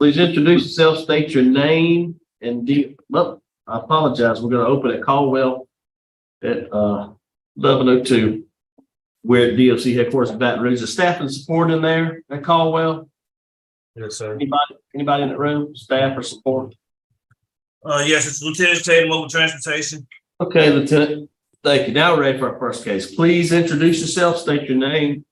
Please introduce yourself, state your name, and well, I apologize. We're going to open at Caldwell at 11:02. We're at DOC headquarters in Baton Rouge. The staff and support in there at Caldwell. Yes, sir. Anybody in the room? Staff or support? Yes, it's Lieutenant Tatum, Mobile Transportation. Okay, Lieutenant. Thank you. Now we're ready for our first case. Please introduce yourself, state your name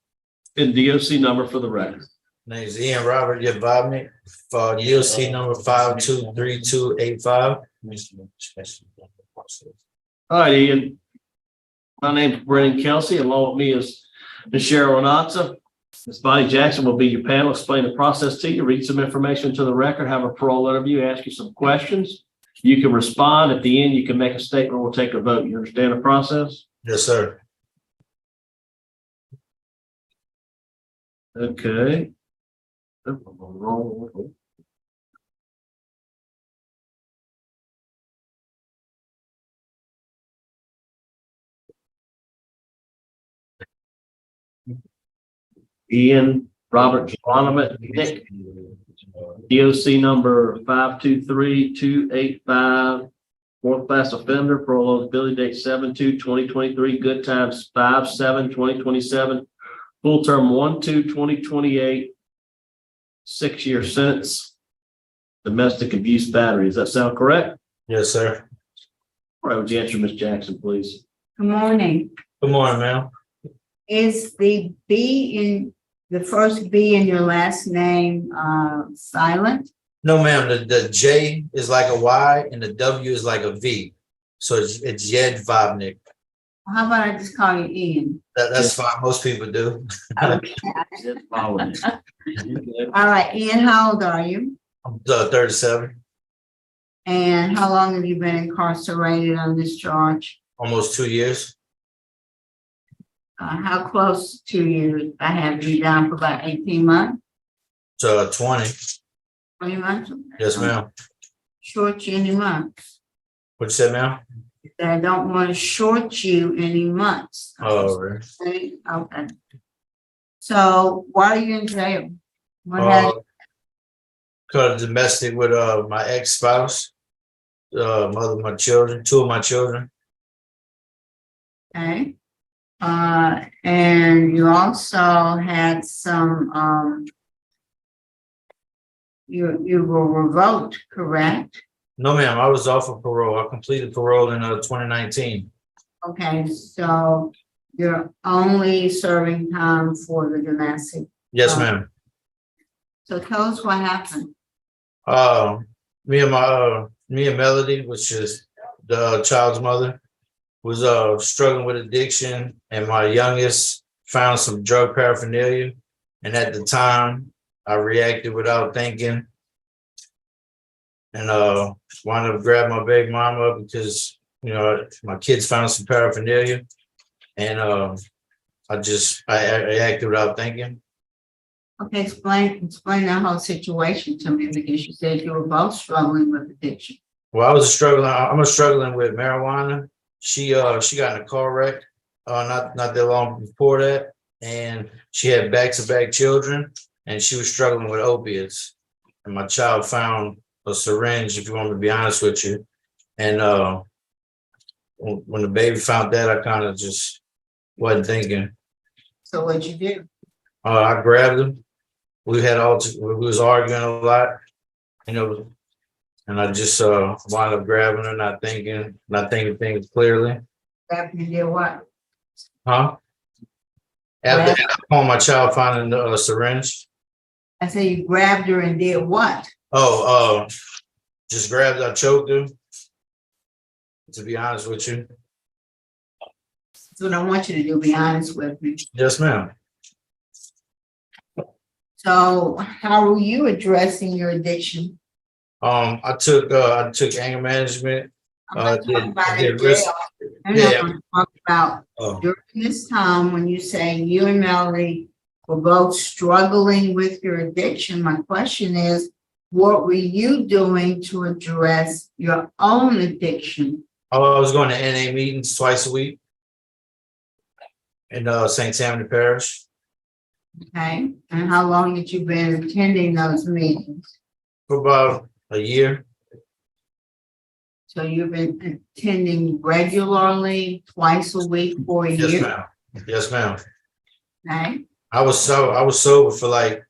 and DOC number for the record. Name is Ian Robert Jedwabnik for DOC number 523285. All right, Ian. My name is Brennan Kelsey. Along with me is Ms. Cheryl Anatza. Ms. Bonnie Jackson will be your panel, explain the process to you, read some information to the record, have a parole interview, ask you some questions. You can respond. At the end, you can make a statement. We'll take a vote. You understand the process? Yes, sir. Okay. Ian Robert Jedwabnik, DOC number 523285, fourth class offender, parole eligibility date 7/2/2023, good times 5/7/2027, full term 1/2/2028, 6-year sentence, domestic abuse battery. Does that sound correct? Yes, sir. All right, would you answer Ms. Jackson, please? Good morning. Good morning, ma'am. Is the the first B in your last name silent? No, ma'am. The J is like a Y and the W is like a V. So it's Jedwabnik. How about I just call you Ian? That's fine. Most people do. Okay. Just following. All right, Ian, how old are you? I'm 37, And how long have you been incarcerated on this charge? almost 2 years. How close to you? I have you down for about 18 months, So 20. 20 months? Yes, ma'am. Short you any months? What you said, ma'am? I don't want to short you any months. Oh, right. Okay. So why are you in jail? What happened? Cause domestic with my ex-spouse, mother of my children, 2 of my children. Okay. And you also had some, you were revoked, correct? No, ma'am. I was off of parole. I completed parole in 2019. Okay, so you're only serving time for the domestic. Yes, ma'am. So tell us what happened. Me and Melody, which is the child's mother, was struggling with addiction, and my youngest found some drug paraphernalia. And at the time, I reacted without thinking, and wound up grabbing my baby mama because my kids found some paraphernalia, and I acted without thinking. Okay, explain that whole situation to me, because you said you were both struggling with addiction. Well, I'm struggling with marijuana. She got in a car wreck not that long before that, and she had back-to-back children, and she was struggling with opiates. And my child found a syringe, if you want me to be honest with you. And when the baby found that, I kind of just wasn't thinking. So what'd you do? I grabbed him. We was arguing a lot, and I just wound up grabbing her, not thinking things clearly. After you did what? Huh? After upon my child finding the syringe. I said you grabbed her and did what? Just grabbed her, I choked her. To be honest with you. That's what I want you to do, be honest with me. Yes, ma'am. So how are you addressing your addiction? I took anger management. I'm not talking about did in risk- jail. I'm yeah. not talking about during this time when you say you and Melody were both struggling with your addiction. My question is, what were you doing to address your own addiction? I was going to NA meetings twice a week in St. Tammany Parish. Okay, and how long had you been attending those meetings? for about a year. So you've been attending regularly, twice a week for a Yes, year? ma'am. Yes, ma'am. Okay, I was sober for like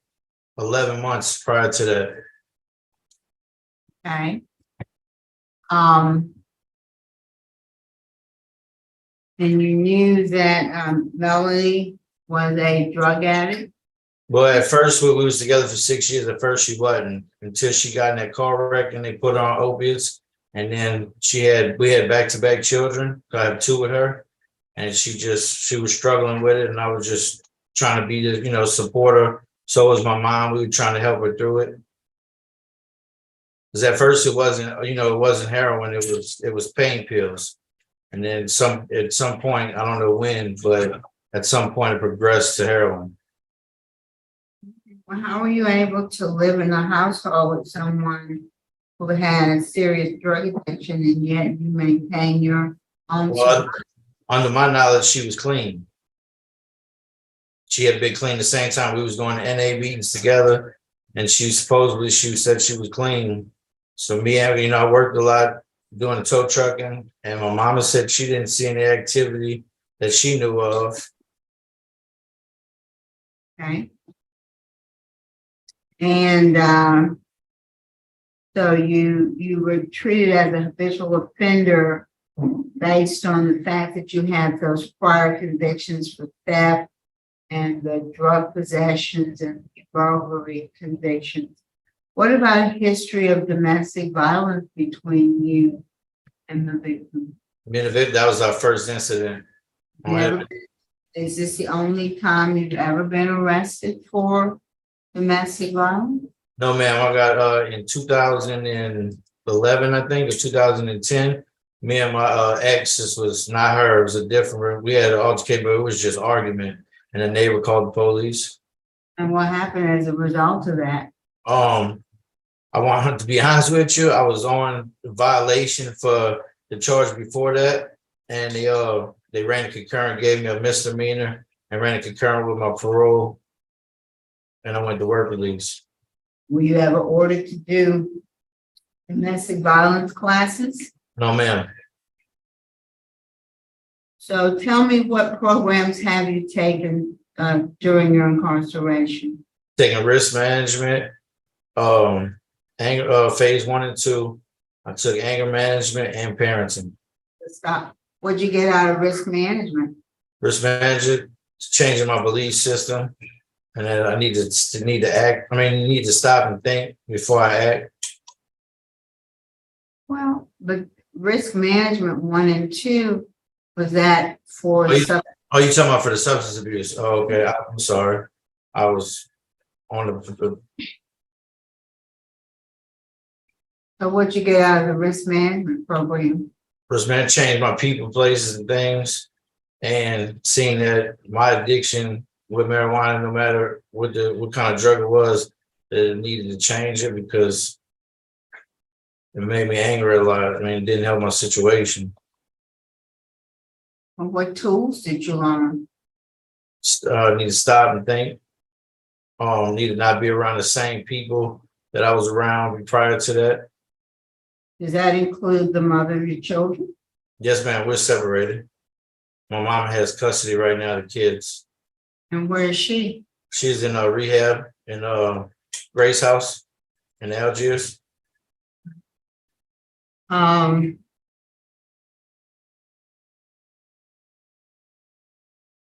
11 months prior to that. okay. And you knew that Melanie was a drug addict? Well, at first we was together for 6 years. At first she wasn't until she got in that car wreck and they put her on opiates. And then we had back-to-back children. I have 2 with her, and she was struggling with it, and I was just trying to be the, support her. So was my mom. We were trying to help her through it. Because at first it wasn't heroin. It was pain pills. And then at some point, I don't know when, but at some point it progressed to heroin. Well, how were you able to live in a household with someone who had a serious drug addiction and yet you maintain your own? Well, under my knowledge, she was clean. She had been clean the same time we was going to NA meetings together, and she said she was clean. So me, I worked a lot doing the tow trucking, and my mama said she didn't see any activity that she knew of. Okay. And so you were treated as a habitual offender based on the fact that you had those prior convictions for theft and the drug possessions and burglary convictions. What about a history of domestic violence between you and the victim? That was our first incident. Is this the only time you've ever been arrested for domestic violence? No, ma'am. I got in 2011, I think, or 2010. Me and my ex, this was not her, it was a different. We had an altercation, but it was just argument, and a neighbor called the police. And what happened as a result of that? I want to be honest with you, I was on violation for the charge before that, and they ran a concurrent, gave me a misdemeanor, and ran a concurrent with my parole, and I went to work release. Were you ever ordered to do domestic violence classes? No, ma'am. So tell me, what programs have you taken during your incarceration? Taking risk management, phase 1 and 2. I took anger management and parenting. Stop. What'd you get out of risk management? Risk management, changing my belief system, and then I need to act. Need to stop and think before I act. Well, but risk management 1 and 2, was that for? Oh, you talking about for the substance abuse? Oh, okay. I'm sorry. I was on the. So what'd you get out of the risk management program? Risk management changed my people, places, and things, and seeing that my addiction with marijuana, no matter what kind of drug it was, that it needed to change it because it made me angry a lot. It didn't help my situation. Well, what tools did you learn? Need to stop and think. Need to not be around the same people that I was around prior to that. Does that include the mother of your children? Yes, ma'am. We're separated. My mom has custody right now of the kids. And where is she? She's in a rehab in Grace House in Algiers.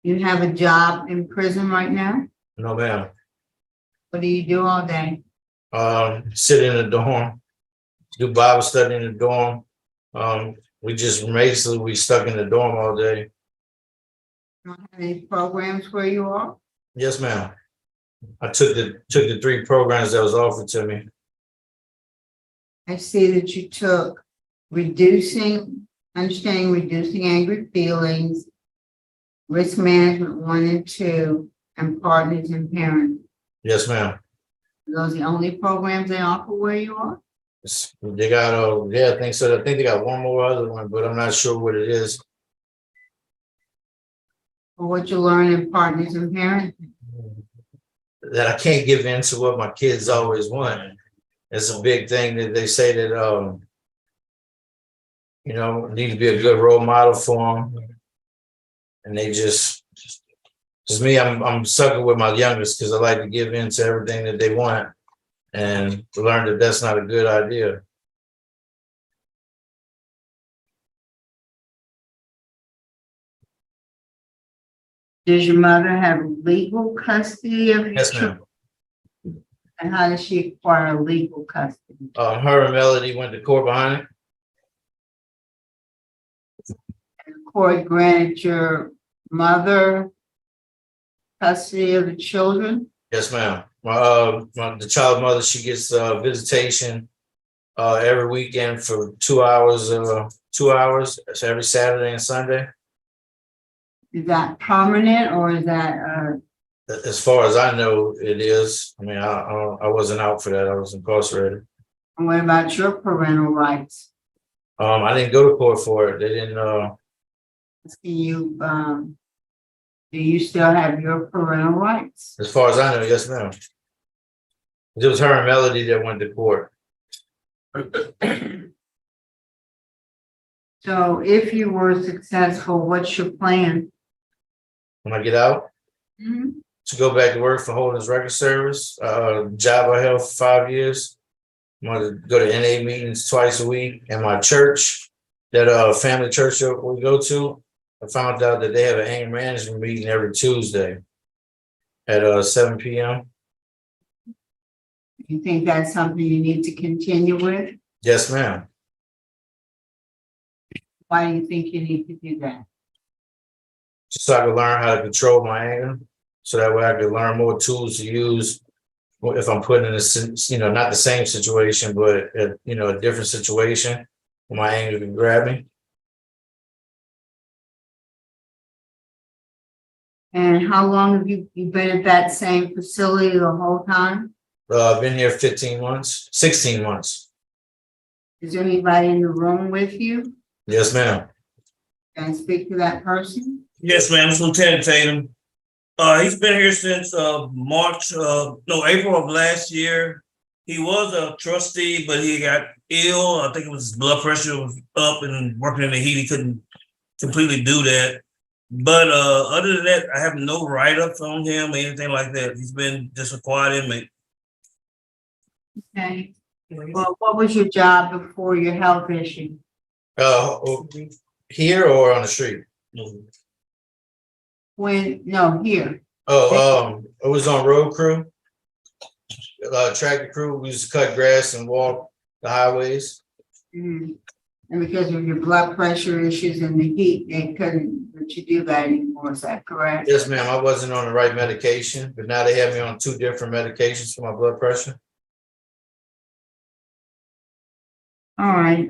You have a job in prison right now? No, ma'am. What do you do all day? Sit in the dorm, do Bible study in the dorm. We stuck in the dorm all day. Don't have any programs where you are? Yes, ma'am. I took the 3 programs that was offered to me. I see that you took understanding reducing angry feelings, risk management 1 and 2, and partners and parents. Yes, ma'am. Are those the only programs they offer where you are? They got I think so. I think they got one more other one, but I'm not sure what it is. Or what you learn in partners and parents? That I can't give in to what my kids always want. it's a big thing that they say that, need to be a good role model for them. And they just me, I'm sucking with my youngest because I like to give in to everything that they want and to learn that that's not a good idea. Does your mother have legal custody of your Yes, children? ma'am. And how does she acquire legal custody? Her and Melody went to court behind it. And the court granted your mother custody of the children? Yes, ma'am. The child mother, she gets visitation every weekend for 2 hours. 2 hours. It's every Saturday and Sunday. Is that permanent or is that As far as I know, it is. I mean, I wasn't out for that. I was incarcerated. and what about your parental rights? I didn't go to court for it. They didn't. Asking you, do you still have your parental rights? As far as I know, yes, ma'am. It was her and Melody that went to court. So if you were successful, what's your plan? When I get out, to go back to work for Holdings Record Service, job I held for 5 years. I'm going to go to NA meetings twice a week. And my church, that family church that we go to, I found out that they have an anger management meeting every Tuesday at 7 p.m. You think that's something you need to continue with? Yes, ma'am. Why do you think you need to do that? Just so I can learn how to control my anger, so that way I can learn more tools to use if I'm put in a, not the same situation, but a different situation where my anger can grab me. And how long have you been at that same facility the whole time? I've been here 15 months, 16 months. Is anybody in the room with you? Yes, ma'am. Can I speak to that person? Yes, ma'am. It's Lieutenant Tatum. He's been here since April of last year. He was a trustee, but he got ill. I think it was his blood pressure was up and working in the heat. He couldn't completely do that. But other than that, I have no write-ups on him or anything like that. He's been just a quiet inmate. Okay. Well, what was your job before your health issue? Here or on the street? Here. It was on road crew, tractor crew. We used to cut grass and walk the highways. And because of your blood pressure issues and the heat, they couldn't let you do that anymore. Is that correct? Yes, ma'am. I wasn't on the right medication, but now they have me on 2 different medications for my blood pressure. All right.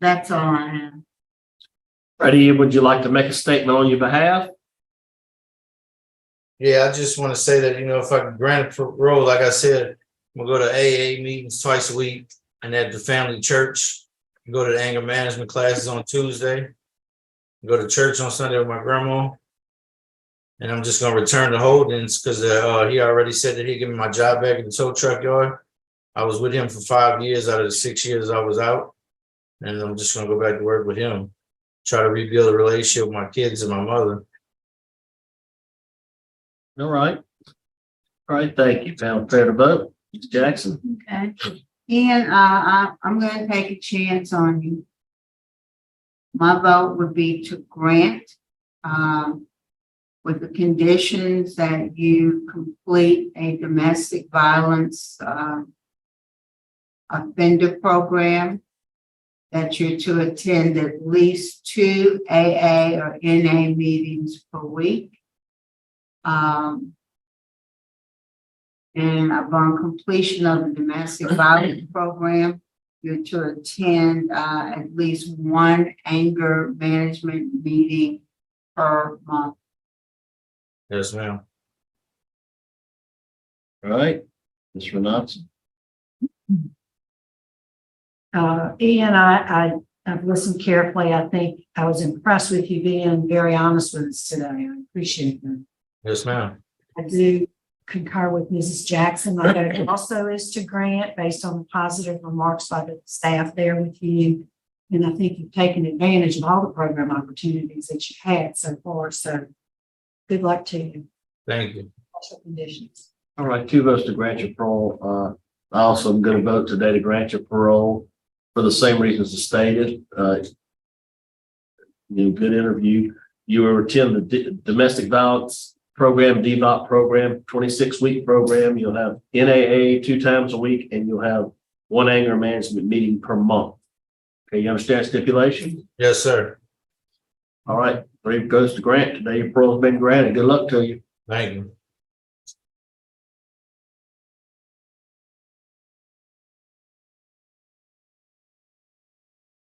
That's all I have. Freddie, would you like to make a statement on your behalf? Yeah, I just want to say that, if I can grant a parole, like I said, I'm going to go to AA meetings twice a week and at the family church. Go to the anger management classes on Tuesday. Go to church on Sunday with my grandma. And I'm just going to return to Holdings because he already said that he'd give me my job back in the tow truck yard. I was with him for 5 years out of the 6 years I was out. And I'm just going to go back to work with him. Try to rebuild a relationship with my kids and my mother. All right. All right, thank you. Found fair to vote. Ms. Jackson? Okay. Ian, I'm going to take a chance on you. My vote would be to grant with the conditions that you complete a domestic violence offender program, that you're to attend at least 2 AA or NA meetings per week. And upon completion of the domestic violence program, you're to attend at least 1 anger management meeting per month. Yes, ma'am. All right. Ms. Renatz? Ian, I've listened carefully. I think I was impressed with you being very honest with us today. I appreciate that. Yes, ma'am. I do concur with Mrs. Jackson. My vote also is to grant based on the positive remarks by the staff there with you. And I think you've taken advantage of all the program opportunities that you've had so far. So good luck to you. Thank you. Special conditions. All right, 2 votes to grant your parole. I also am going to vote today to grant your parole for the same reasons as stated. Good interview. You will attend the domestic violence program, DVOP program, 26-week program. You'll have NAA 2 times a week, and you'll have 1 anger management meeting per month. Okay, you understand stipulation? Yes, sir. All right, 3 goes to grant. Today your parole has been granted. Good luck to you. Thank you.